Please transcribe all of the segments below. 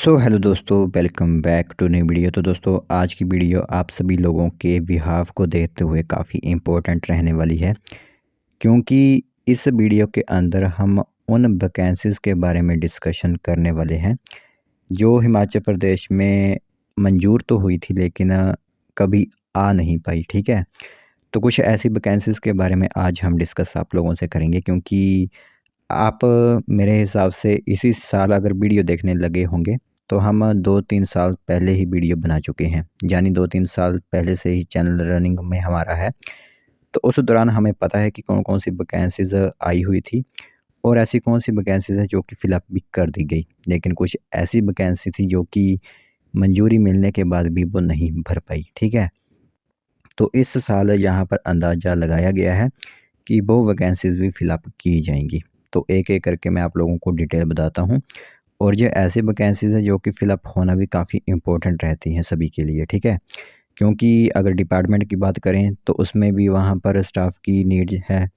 Hello दोस्तों, welcome back to new video. तो दोस्तों, आज की वीडियो आप सभी लोगों के बिहाफ को देखते हुए काफ़ी इम्पोर्टेंट रहने वाली है, क्योंकि इस वीडियो के अंदर हम उन वैकेंसीज़ के बारे में डिस्कशन करने वाले हैं जो हिमाचल प्रदेश में मंजूर तो हुई थी, लेकिन कभी आ नहीं पाई। ठीक है, तो कुछ ऐसी वैकेंसीज़ के बारे में आज हम डिस्कस आप लोगों से करेंगे, क्योंकि आप मेरे हिसाब से इसी साल अगर वीडियो देखने लगे होंगे तो हम 2-3 साल पहले ही वीडियो बना चुके हैं, यानी 2-3 साल पहले से ही चैनल रनिंग में हमारा है। तो उस दौरान हमें पता है कि कौन-कौन सी वैकेंसीज़ आई हुई थी और ऐसी कौन सी वैकेंसीज़ है जो कि फ़िलअप भी कर दी गई। लेकिन कुछ ऐसी वैकेंसी थी जो कि मंजूरी मिलने के बाद भी वो नहीं भर पाई। ठीक है? तो इस साल यहाँ पर अंदाज़ा लगाया गया है कि वो वैकेंसीज़ भी फ़िलअप की जाएँगी। तो एक-एक करके मैं आप लोगों को डिटेल बताता हूँ। और ये ऐसी वैकेंसीज़ हैं जो कि फ़िलअप होना भी काफ़ी इम्पोर्टेंट रहती हैं सभी के लिए। ठीक है? क्योंकि अगर डिपार्टमेंट की बात करें तो उसमें भी वहाँ पर स्टाफ की नीड है,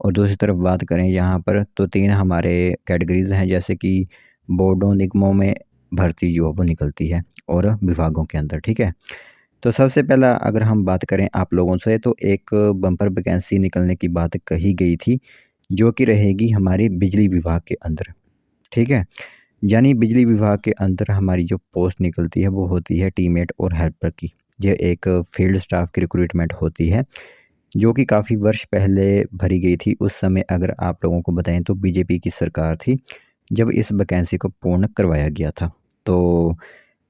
और दूसरी तरफ बात करें यहाँ पर तो 3 हमारे कैटेगरीज़ हैं, जैसे कि बोर्डों, निगमों में भर्ती जो है वो निकलती है और विभागों के अंदर। ठीक है? तो सबसे पहला अगर हम बात करें आप लोगों से, तो एक बम्पर वैकेंसी निकलने की बात कही गई थी, जो कि रहेगी हमारी बिजली विभाग के अंदर। ठीक है? यानी बिजली विभाग के अंदर हमारी जो पोस्ट निकलती है वो होती है टीममेट और हेल्पर की। ये एक फील्ड स्टाफ की रिक्रूटमेंट होती है, जो कि काफ़ी वर्ष पहले भरी गई थी। उस समय अगर आप लोगों को बताएं तो बीजेपी की सरकार थी जब इस वैकेंसी को पूर्ण करवाया गया था। तो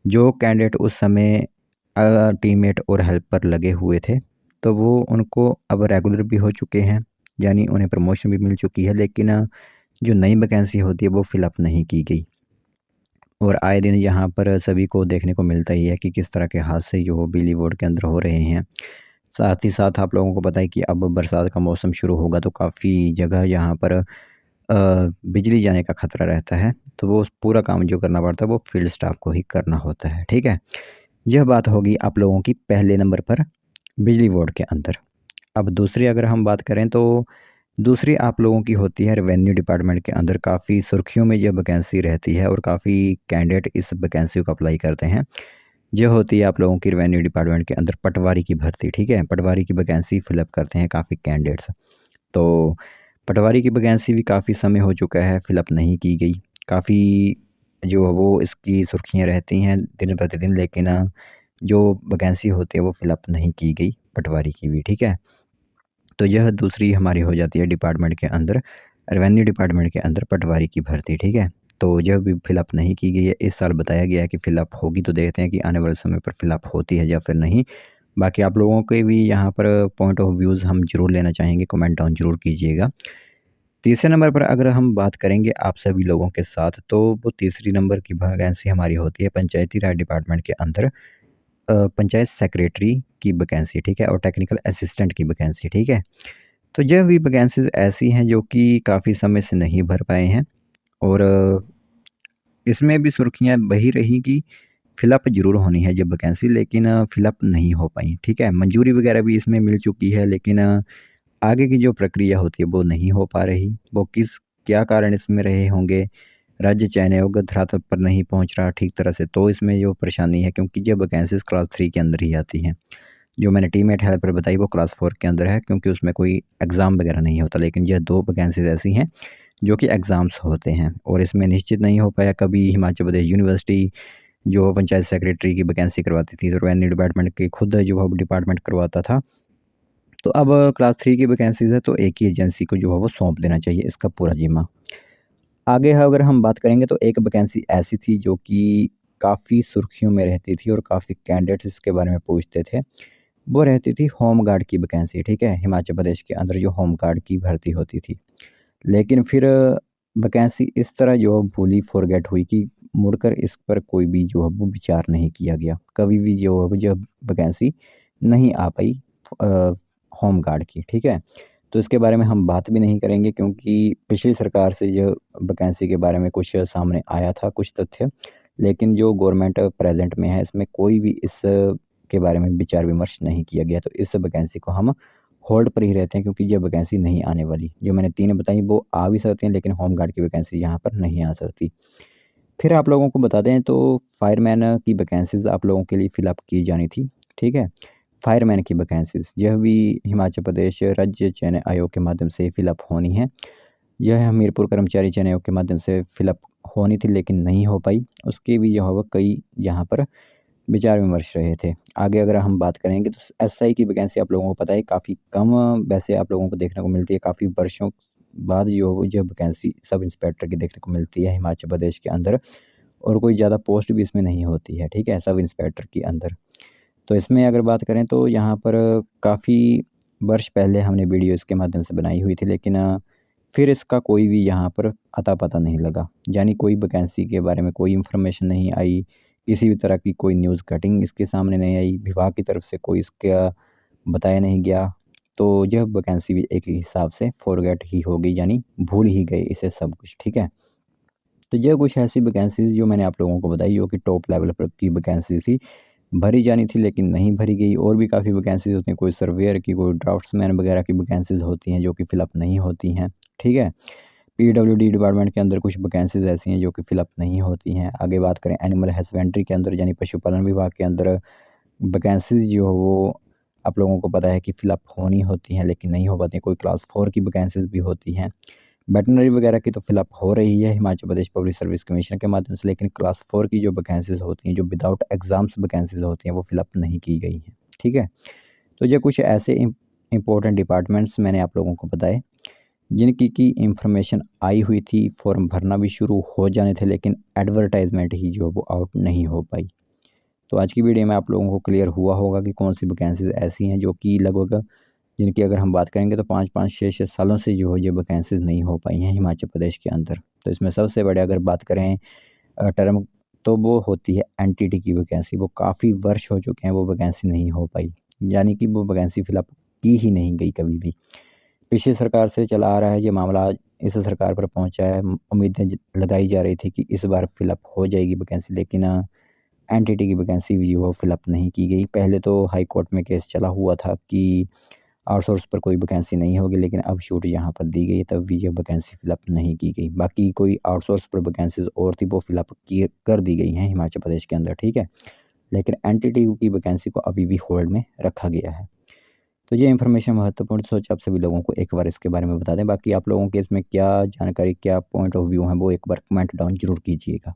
जो कैंडिडेट उस समय टीममेट और हेल्पर लगे हुए थे, तो वो उनको अब रेगुलर भी हो चुके हैं, यानी उन्हें प्रमोशन भी मिल चुकी है, लेकिन जो नई वैकेंसी होती है वो फिलअप नहीं की गई। और आए दिन यहाँ पर सभी को देखने को मिलता ही है कि किस तरह के हादसे जो हो बिजली बोर्ड के अंदर हो रहे हैं। साथ ही साथ आप लोगों को पता है कि अब बरसात का मौसम शुरू होगा तो काफ़ी जगह यहाँ पर बिजली जाने का खतरा रहता है। तो वो पूरा काम जो करना पड़ता है वो फील्ड स्टाफ को ही करना होता है। ठीक है? यह बात होगी आप लोगों की पहले नंबर पर बिजली बोर्ड के अंदर। अब दूसरी अगर हम बात करें तो दूसरी आप लोगों की होती है रेवेन्यू डिपार्टमेंट के अंदर। काफ़ी सुर्खियों में यह वैकेंसी रहती है और काफ़ी कैंडिडेट इस वैकेंसी को अप्लाई करते हैं। ये होती है आप लोगों की रेवेन्यू डिपार्टमेंट के अंदर पटवारी की भर्ती। ठीक है? पटवारी की वैकेंसी फिलअप करते हैं काफ़ी कैंडिडेट्स। तो पटवारी की वैकेंसी भी काफ़ी समय हो चुका है, फिलअप नहीं की गई। काफ़ी जो है वो इसकी सुर्खियाँ रहती हैं दिन प्रतिदिन, लेकिन जो वैकेंसी होती है वो फिलअप नहीं की गई पटवारी की भी। ठीक है? तो यह दूसरी हमारी हो जाती है डिपार्टमेंट के अंदर, रेवेन्यू डिपार्टमेंट के अंदर पटवारी की भर्ती। ठीक है? तो यह भी फिलअप नहीं की गई है। इस साल बताया गया है कि फिलअप होगी, तो देखते हैं कि आने वाले समय पर फिलअप होती है या फिर नहीं। बाकी आप लोगों के भी यहाँ पर पॉइंट ऑफ व्यूज़ हम ज़रूर लेना चाहेंगे, कमेंट डाउन ज़रूर कीजिएगा। तीसरे नंबर पर अगर हम बात करेंगे आप सभी लोगों के साथ, तो वो तीसरी नंबर की वैकेंसी हमारी होती है पंचायती राज डिपार्टमेंट के अंदर पंचायत सेक्रेटरी की वैकेंसी। ठीक है? और टेक्निकल असिस्टेंट की वैकेंसी। ठीक है? तो यह भी वैकेंसीज़ ऐसी हैं जो कि काफ़ी समय से नहीं भर पाए हैं, और इसमें भी सुर्खियाँ वही रही कि फिलअप ज़रूर होनी है ये वैकेंसी, लेकिन फिलअप नहीं हो पाई। ठीक है? मंजूरी वगैरह भी इसमें मिल चुकी है, लेकिन आगे की जो प्रक्रिया होती है वो नहीं हो पा रही। वो क्या कारण इसमें रहे होंगे? राज्य चयन आयोग धरातल पर नहीं पहुँच रहा ठीक तरह से, तो इसमें जो परेशानी है, क्योंकि ये वैकेंसीज़ क्लास 3 के अंदर ही आती हैं। जो मैंने टीममेट हेल्पर बताई वो क्लास 4 के अंदर है, क्योंकि उसमें कोई एग्ज़ाम वगैरह नहीं होता। लेकिन यह 2 वैकेंसीज़ ऐसी हैं जो कि एग्ज़ाम्स होते हैं, और इसमें निश्चित नहीं हो पाया। कभी हिमाचल प्रदेश यूनिवर्सिटी जो पंचायत सेक्रेटरी की वैकेंसी करवाती थी, तो रेवेन्यू डिपार्टमेंट के खुद जो है डिपार्टमेंट करवाता था। तो अब क्लास 3 की वैकेंसीज़ है तो एक ही एजेंसी को जो है वो सौंप देना चाहिए इसका पूरा ज़िम्मा। आगे है अगर हम बात करेंगे तो एक वैकेंसी ऐसी थी जो कि काफ़ी सुर्खियों में रहती थी और काफ़ी कैंडिडेट्स इसके बारे में पूछते थे। वो रहती थी होम गार्ड की वैकेंसी। ठीक है? हिमाचल प्रदेश के अंदर जो होम गार्ड की भर्ती होती थी। लेकिन फिर वैकेंसी इस तरह जो भूली फॉरगेट हुई कि मुड़कर इस पर कोई भी जो है वो विचार नहीं किया गया। कभी भी जो है वो जब वैकेंसी नहीं आ पाई अ, होम गार्ड की। ठीक है? तो इसके बारे में हम बात भी नहीं करेंगे, क्योंकि पिछली सरकार से यह वैकेंसी के बारे में कुछ सामने आया था, कुछ तथ्य। लेकिन जो गवर्नमेंट प्रेज़ेंट में है इसमें कोई भी इस के बारे में विचार विमर्श नहीं किया गया। तो इस वैकेंसी को हम होल्ड पर ही रहते हैं, क्योंकि ये वैकेंसी नहीं आने वाली। जो मैंने 3 बताई वो आ भी सकती हैं, लेकिन होम गार्ड की वैकेंसी यहाँ पर नहीं आ सकती। फिर आप लोगों को बता दें तो फायरमैन की वैकेंसीज़ आप लोगों के लिए फ़िलअप की जानी थी, ठीक है? फायरमैन की वैकेंसीज़ यह भी हिमाचल प्रदेश राज्य चयन आयोग के माध्यम से फ़िलअप होनी है। यह हमीरपुर कर्मचारी चयन आयोग के माध्यम से फ़िलअप होनी थी लेकिन नहीं हो पाई। उसके भी जो है कई यहाँ पर विचार-विमर्श रहे थे। आगे अगर हम बात करेंगे तो एसआई की वैकेंसी आप लोगों को पता है काफ़ी कम वैसे आप लोगों को देखने को मिलती है। काफ़ी वर्षों बाद जो वैकेंसी सब इंस्पेक्टर की देखने को मिलती है हिमाचल प्रदेश के अंदर और कोई ज़्यादा पोस्ट भी इसमें नहीं होती है, ठीक है? सब इंस्पेक्टर के अंदर। तो इसमें अगर बात करें तो यहाँ पर काफ़ी वर्ष पहले हमने वीडियो इसके माध्यम से बनाई हुई थी लेकिन फिर इसका कोई भी यहाँ पर अता-पता नहीं लगा। यानी कोई वैकेंसी के बारे में कोई इन्फॉर्मेशन नहीं आई, किसी भी तरह की कोई न्यूज़ कटिंग इसके सामने नहीं आई, विभाग की तरफ से कोई इसका बताया नहीं गया। तो यह वैकेंसी भी एक हिसाब से फ़ॉरगेट ही हो गई यानी भूल ही गए इसे सब कुछ, ठीक है? तो ये कुछ ऐसी वैकेंसीज़ जो मैंने आप लोगों को बताई जो कि टॉप लेवल पर की वैकेंसी थी, भरी जानी थी लेकिन नहीं भरी गई। और भी काफ़ी वैकेंसीज़ होती हैं, कोई सर्वेयर की, कोई ड्राफ्ट्समैन वगैरह की वैकेंसीज़ होती हैं जो कि फ़िलअप नहीं होती हैं, ठीक है? पीडब्ल्यूडी डिपार्टमेंट के अंदर कुछ वैकेंसीज़ ऐसी हैं जो कि फ़िलअप नहीं होती हैं। आगे बात करें एनिमल हस्बेंड्री के अंदर यानी पशुपालन विभाग के अंदर वैकेंसीज़ जो है वो आप लोगों को पता है कि फ़िलअप होनी होती हैं लेकिन नहीं हो पाती हैं। कोई क्लास 4 की वैकेंसीज़ भी होती हैं। वेटरनरी वगैरह की तो फ़िलअप हो रही है Himachal Pradesh public service commission के माध्यम से लेकिन क्लास 4 की जो वैकेंसीज़ होती हैं, जो विदाउट एग्ज़ाम्स वैकेंसीज़ होती हैं, वो फ़िलअप नहीं की गई हैं, ठीक है? तो ये कुछ ऐसे इम्पोर्टेंट डिपार्टमेंट्स मैंने आप लोगों को बताए, जिनकी की इन्फॉर्मेशन आई हुई थी, फॉर्म भरना भी शुरू हो जाने थे लेकिन एडवर्टाइज़मेंट ही जो है वो आउट नहीं हो पाई। तो आज की वीडियो में आप लोगों को क्लियर हुआ होगा कि कौन-सी वैकेंसीज़ ऐसी हैं जो कि लगभग जिनकी अगर हम बात करेंगे तो 5-5, 6-6 सालों से जो है ये वैकेंसीज़ नहीं हो पाई हैं हिमाचल प्रदेश के अंदर। तो इसमें सबसे बड़े अगर बात करें टर्म तो वो होती है एनटीटी की वैकेंसी। वो काफ़ी वर्ष हो चुके हैं वो वैकेंसी नहीं हो पाई। यानी कि वो वैकेंसी फ़िलअप की ही नहीं गई कभी भी। पिछली सरकार से चला आ रहा है ये मामला, आज इस सरकार पर पहुँचा है। उम्मीदें लगाई जा रही थी कि इस बार फ़िलअप हो जाएगी वैकेंसी लेकिन एनटीटी की वैकेंसी भी जो है फ़िलअप नहीं की गई। पहले तो हाई कोर्ट में केस चला हुआ था कि आउटसोर्स पर कोई वैकेंसी नहीं होगी लेकिन अब छूट यहाँ पर दी गई है तब भी ये वैकेंसी फ़िलअप नहीं की गई। बाकी कोई आउटसोर्स पर वैकेंसीज़ और थी वो फ़िलअप की कर दी गई हैं हिमाचल प्रदेश के अंदर, ठीक है? लेकिन एनटीटी की वैकेंसी को अभी भी होल्ड में रखा गया है। तो ये इन्फॉर्मेशन महत्वपूर्ण सोच आप सभी लोगों को एक बार इसके बारे में बता दें। बाकी आप लोगों के इसमें क्या जानकारी, क्या पॉइंट ऑफ व्यू हैं वो एक बार कमेंट डाउन ज़रूर कीजिएगा।